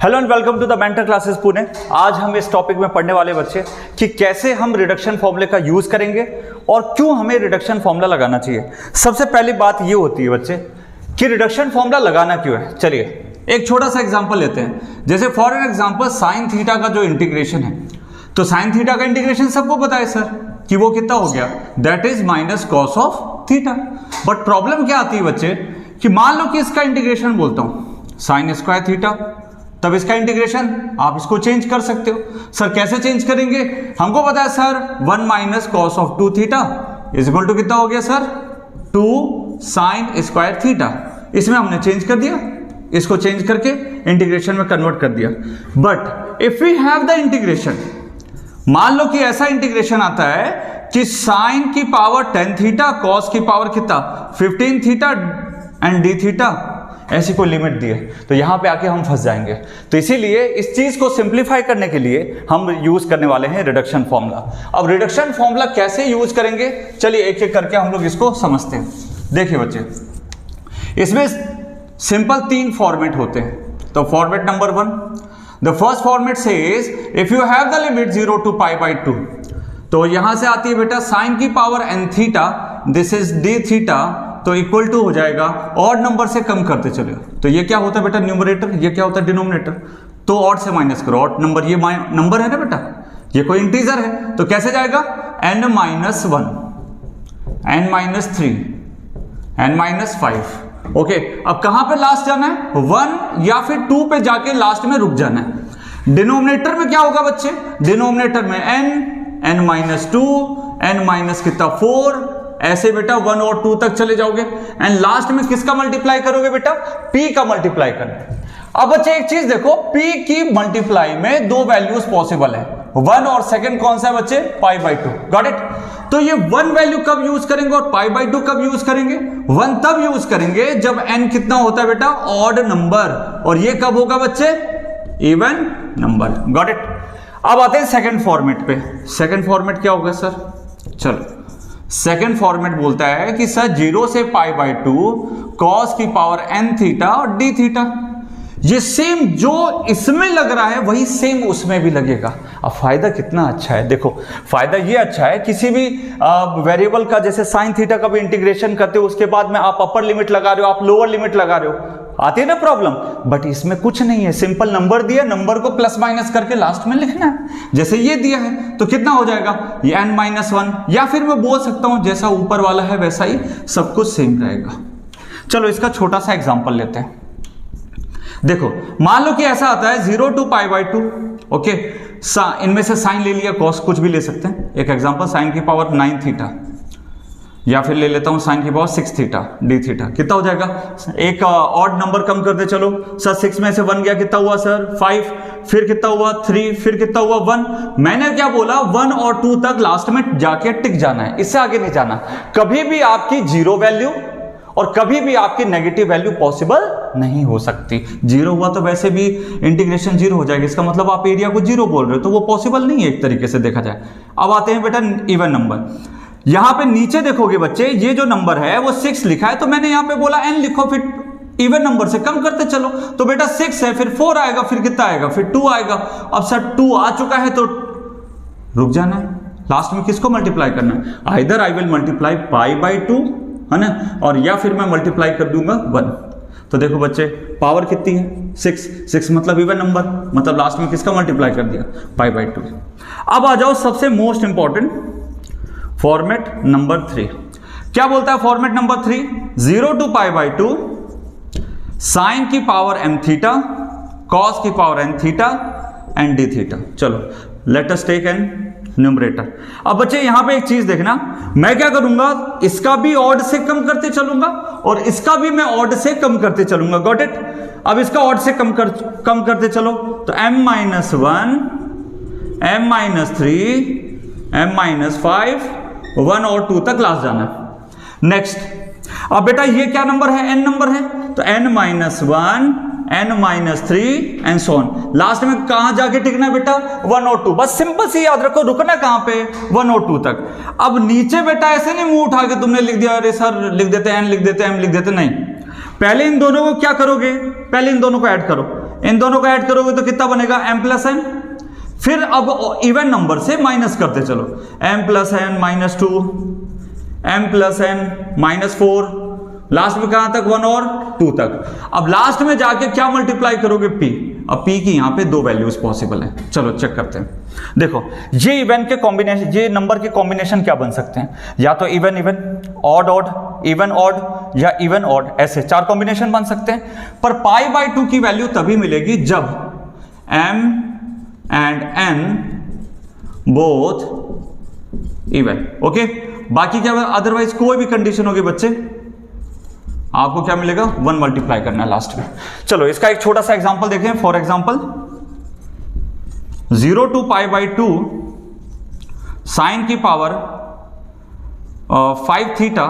Hello and welcome to the mentor classes Pune. आज हम इस टॉपिक में पढ़ने वाले बच्चे कि कैसे हम रिडक्शन फॉर्मूले का यूज करेंगे और क्यों हमें रिडक्शन फॉर्मूला लगाना चाहिए। सबसे पहली बात ये होती है बच्चे कि रिडक्शन फॉर्मूला लगाना क्यों है। चलिए एक छोटा सा एग्जांपल लेते हैं। जैसे फॉर एग्जांपल साइन थीटा का जो इंटीग्रेशन है, तो साइन थीटा का इंटीग्रेशन सबको पता है सर कि वो कितना हो गया, that is minus cos of theta. But problem क्या आती है बच्चे कि मान लो कि इसका इंटीग्रेशन बोलता हूं साइन स्क्वायर थीटा, तब इसका इंटीग्रेशन आप इसको चेंज कर सकते हो। सर कैसे चेंज करेंगे? हमको पता है sir 1 minus cos of 2 theta is equal to कितना हो गया सर 2 साइन स्क्वायर थीटा। इसमें हमने चेंज कर दिया, इसको चेंज करके इंटीग्रेशन में कन्वर्ट कर दिया। But if we have the integration, मान लो कि ऐसा इंटीग्रेशन आता है कि साइन की पावर 10 थीटा कॉस की पावर कितना 15 थीटा एंड डी थीटा, ऐसी कोई लिमिट दी है, तो यहां पे आके हम फंस जाएंगे। तो इसीलिए इस चीज को सिंप्लीफाई करने के लिए हम यूज करने वाले हैं रिडक्शन फॉर्मूला। अब रिडक्शन फॉर्मूला कैसे यूज करेंगे, चलिए एक एक करके हम लोग इसको समझते हैं। देखिए बच्चे, इसमें सिंपल 3 फॉर्मेट होते हैं। तो format number 1, the first format says if you have the limit 0 to π/2, तो यहां से आती है बेटा साइन की power n theta, this is D theta, तो इक्वल टू हो जाएगा ऑड नंबर से कम करते चलो। तो ये क्या होता है बेटा न्यूमरेटर, ये क्या होता है डिनोमिनेटर, तो ऑड से माइनस करो। ऑड नंबर ये नंबर है ना बेटा, ये कोई इंटीजर है, तो कैसे जाएगा n minus 1, n minus 3, n minus 5। Okay, अब कहां पे लास्ट जाना है 1 या फिर 2 पे जाके लास्ट में रुक जाना है। डिनोमिनेटर में क्या होगा बच्चे, डिनोमिनेटर में n माइनस 2, n माइनस कितना 4, ऐसे बेटा 1 और 2 तक चले जाओगे एंड लास्ट में किसका मल्टीप्लाई करोगे बेटा, p का मल्टीप्लाई करना है। अब बच्चे एक चीज देखो, p की मल्टीप्लाई में 2 वैल्यूज पॉसिबल है, 1 और सेकंड कौन सा है बच्चे π/2। Got it. तो ये 1 वैल्यू कब यूज करेंगे और π/2 कब यूज करेंगे? 1 तब यूज करेंगे जब n कितना होता है बेटा ऑड नंबर, और ये कब होगा बच्चे इवन नंबर। Got it. अब आते हैं सेकंड फॉर्मेट पे। सेकंड फॉर्मेट क्या होगा सर, चलो सेकेंड फॉर्मेट बोलता है कि सर 0 से π/2 कॉस की पावर n थीटा और डी थीटा, ये सेम जो इसमें लग रहा है वही सेम उसमें भी लगेगा। अब फायदा कितना अच्छा है, देखो फायदा ये अच्छा है, किसी भी वेरिएबल का जैसे साइन थीटा का भी इंटीग्रेशन करते हो, उसके बाद में आप अपर लिमिट लगा रहे हो, आप लोअर लिमिट लगा रहे हो, आती है ना प्रॉब्लम। बट इसमें कुछ नहीं है, सिंपल नंबर दिया, नंबर को प्लस माइनस करके लास्ट में लिखना है। जैसे ये दिया है तो कितना हो जाएगा ये n माइनस 1, या फिर मैं बोल सकता हूं जैसा ऊपर वाला है वैसा ही सब कुछ सेम रहेगा। चलो इसका छोटा सा एग्जांपल लेते हैं। देखो मान लो कि ऐसा आता है 0 to π/2, ओके, इनमें से साइन ले लिया, कॉस कुछ भी ले सकते हैं। एक एग्जांपल साइन की पावर 9 थीटा, या फिर ले लेता हूं साइन की पावर 6 थीटा डी थीटा, कितना हो जाएगा, एक ऑड नंबर कम करते चलो सर, 6 में से 1 गया, कितना हुआ सर 5, फिर कितना हुआ 3, फिर कितना हुआ 1। मैंने क्या बोला 1 और 2 तक लास्ट में जाके टिक जाना है, इससे आगे नहीं जाना। कभी भी आपकी 0 वैल्यू और कभी भी आपकी नेगेटिव वैल्यू पॉसिबल नहीं हो सकती। 0 हुआ तो वैसे भी इंटीग्रेशन 0 हो जाएगा, इसका मतलब आप एरिया को 0 बोल रहे हो, तो वो पॉसिबल नहीं है एक तरीके से देखा जाए। अब आते हैं बेटा इवन नंबर। यहां पे नीचे देखोगे बच्चे, ये जो नंबर है वो 6 लिखा है, तो मैंने यहां पे बोला n लिखो, फिर इवन नंबर से कम करते चलो। तो बेटा 6 है, फिर 4 आएगा, फिर कितना आएगा, फिर 2 आएगा। अब सर 2 आ चुका है तो रुक जाना है, लास्ट में किसको मल्टीप्लाई करना है, आइदर आई विल मल्टीप्लाई π/2 है ना, और या फिर मैं मल्टीप्लाई कर दूंगा 1। तो देखो बच्चे पावर कितनी है 6 मतलब इवन नंबर, मतलब लास्ट में किसका मल्टीप्लाई कर दिया π/2। अब आ जाओ सबसे मोस्ट इंपॉर्टेंट फॉर्मेट नंबर 3। क्या बोलता है फॉर्मेट नंबर 3, 0 to π/2 साइन की पावर m थीटा कॉस की power n theta and d theta. चलो let us take an numerator. अब बच्चे यहां पे एक चीज देखना, मैं क्या करूंगा, इसका भी ऑड से कम करते चलूंगा और इसका भी मैं ऑड से कम करते चलूंगा। Got it. अब इसका ऑड से कम करते चलो, तो m minus 1, m minus 3, m minus 5, 1 और 2 तक लास्ट जाना। नेक्स्ट, अब बेटा ये क्या नंबर है, n नंबर है, तो n minus 1, n minus 3 and so on. Last में कहां जाके टिकना बेटा 1 और 2, बस सिंपल सी याद रखो, रुकना कहां पे 1 और 2 तक। अब नीचे बेटा ऐसे नहीं मुंह उठा के तुमने लिख दिया अरे सर लिख देते n लिख देते m लिख देते, नहीं, पहले इन दोनों को क्या करोगे, पहले इन दोनों को ऐड करो, इन दोनों को ऐड करोगे तो कितना बनेगा m प्लस n। फिर अब इवन नंबर से माइनस करते चलो, m plus n minus 2, m plus n minus 4, last में कहां तक 1 और 2 तक। अब लास्ट में जाके क्या मल्टीप्लाई करोगे p। अब p की यहां पे 2 वैल्यूज पॉसिबल है। चलो चेक करते हैं। देखो ये इवन के कॉम्बिनेशन, ये नंबर के कॉम्बिनेशन क्या बन सकते हैं, या तो even even, odd odd, even odd या इवन ऑड, ऐसे 4 कॉम्बिनेशन बन सकते हैं। पर पाई बाय 2 की वैल्यू तभी मिलेगी जब m and n both even. Okay, बाकी क्या, अदरवाइज कोई भी कंडीशन होगी बच्चे, आपको क्या मिलेगा, 1 मल्टीप्लाई करना है लास्ट में। चलो इसका एक छोटा सा एग्जांपल देखें। For example 0 to pi by 2 sine की पावर 5 थीटा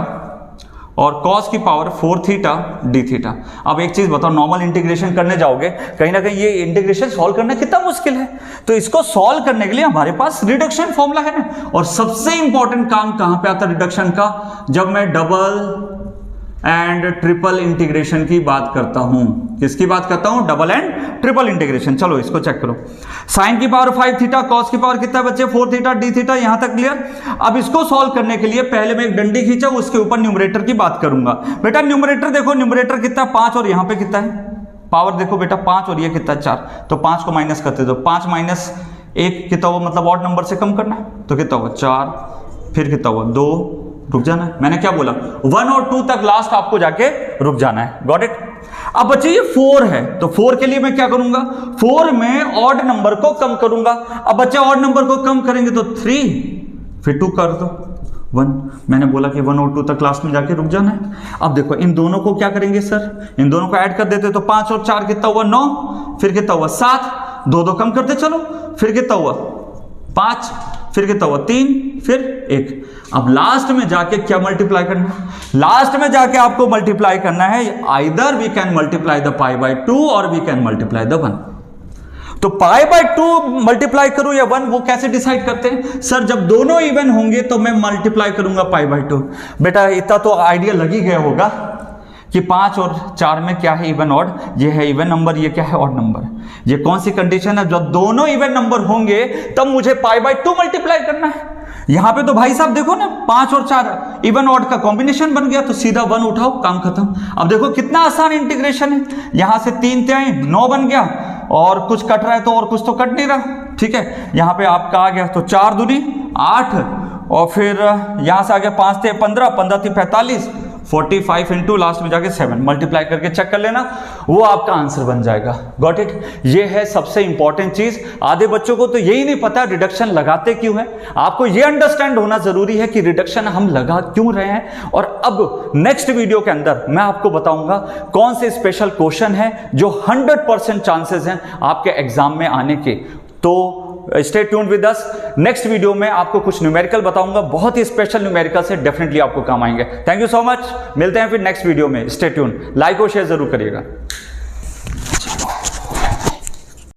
और कॉस की पावर 4 थीटा डी थीटा। अब एक चीज बताओ, नॉर्मल इंटीग्रेशन करने जाओगे कहीं ना कहीं ये इंटीग्रेशन सॉल्व करना कितना मुश्किल है, तो इसको सॉल्व करने के लिए हमारे पास रिडक्शन फॉर्मूला है ना। और सबसे इंपॉर्टेंट काम कहां पे आता है रिडक्शन का, जब मैं डबल एंड ट्रिपल इंटीग्रेशन की बात करता हूं। किसकी बात करता हूं, डबल एंड ट्रिपल इंटीग्रेशन। चलो इसको चेक करो, साइन की पावर 5 थीटा, कॉस की पावर कितना बच्चे 4 थीटा डी थीटा, यहां तक क्लियर। अब इसको सॉल्व करने के लिए पहले मैं एक डंडी खींचा, उसके ऊपर न्यूमरेटर की बात करूंगा। बेटा न्यूमरेटर देखो, न्यूमरेटर कितना 5 और यहां पे कितना है, पावर देखो बेटा 5 और ये कितना 4, तो 5 को माइनस करते दो, 5 माइनस 1 कितना हुआ, मतलब ऑड नंबर से कम करना है, तो कितना हुआ 4, फिर कितना हुआ 2, रुक जाना है। मैंने क्या बोला, 1 और 2 तक लास्ट आपको जाके रुक जाना है। Got it. अब बच्चे ये 4 है, तो 4 के लिए मैं क्या करूंगा, 4 में ऑड नंबर को कम करूंगा। अब बच्चे ऑड नंबर को कम करेंगे तो 3, फिर 2 कर दो 1। मैंने बोला कि 1 और 2 तक लास्ट में जाके रुक जाना है। अब देखो इन दोनों को क्या करेंगे सर, इन दोनों को ऐड कर देते, तो 5 और 4 कितना हुआ 9, फिर कितना हुआ 7, 2 कम करते चलो, फिर कितना हुआ 5, फिर कितना हुआ 3, फिर 1। अब लास्ट में जाके क्या मल्टीप्लाई करना है, लास्ट में जाके आपको मल्टीप्लाई करना है, either we can multiply the pi by 2 और वी कैन मल्टीप्लाई द 1। तो पाई बाय 2 मल्टीप्लाई करूं या 1, वो कैसे डिसाइड करते हैं सर, जब दोनों इवन होंगे तो मैं मल्टीप्लाई करूंगा पाई बाय 2। बेटा इतना तो आइडिया लग ही गया होगा कि 5 और 4 में क्या है इवन ऑड, ये है इवन नंबर, ये क्या है ऑड नंबर। ये कौन सी कंडीशन है, जब दोनों इवन नंबर होंगे तब मुझे पाई बाय 2 मल्टीप्लाई करना है। यहां पे तो भाई साहब देखो ना, 5 और 4 इवन ऑड का कॉम्बिनेशन बन गया, तो सीधा 1 उठाओ, काम खत्म। अब देखो कितना आसान इंटीग्रेशन है, यहां से 3 थे 9 बन गया, और कुछ कट रहा है तो और कुछ तो कट नहीं रहा, ठीक है। यहां पे आपका आ गया तो 4 दूनी 8, और फिर यहां से आ गया 5 थे 15, 15 थी 45, 45 इंटू लास्ट में जाके 7 मल्टीप्लाई करके चेक कर लेना, वो आपका आंसर बन जाएगा। Got it. ये है सबसे इंपॉर्टेंट चीज। आधे बच्चों को तो यही नहीं पता रिडक्शन लगाते क्यों है। आपको ये अंडरस्टैंड होना जरूरी है कि रिडक्शन हम लगा क्यों रहे हैं। और अब नेक्स्ट वीडियो के अंदर मैं आपको बताऊंगा कौन से स्पेशल क्वेश्चन है जो 100% चांसेस हैं आपके एग्जाम में आने के। तो stay tuned with us. Next video में आपको कुछ न्यूमेरिकल बताऊंगा, बहुत ही स्पेशल न्यूमेरिकल से, डेफिनेटली आपको काम आएंगे। थैंक यू सो मच, मिलते हैं फिर नेक्स्ट वीडियो में। स्टे ट्यून्ड, लाइक और शेयर जरूर करिएगा।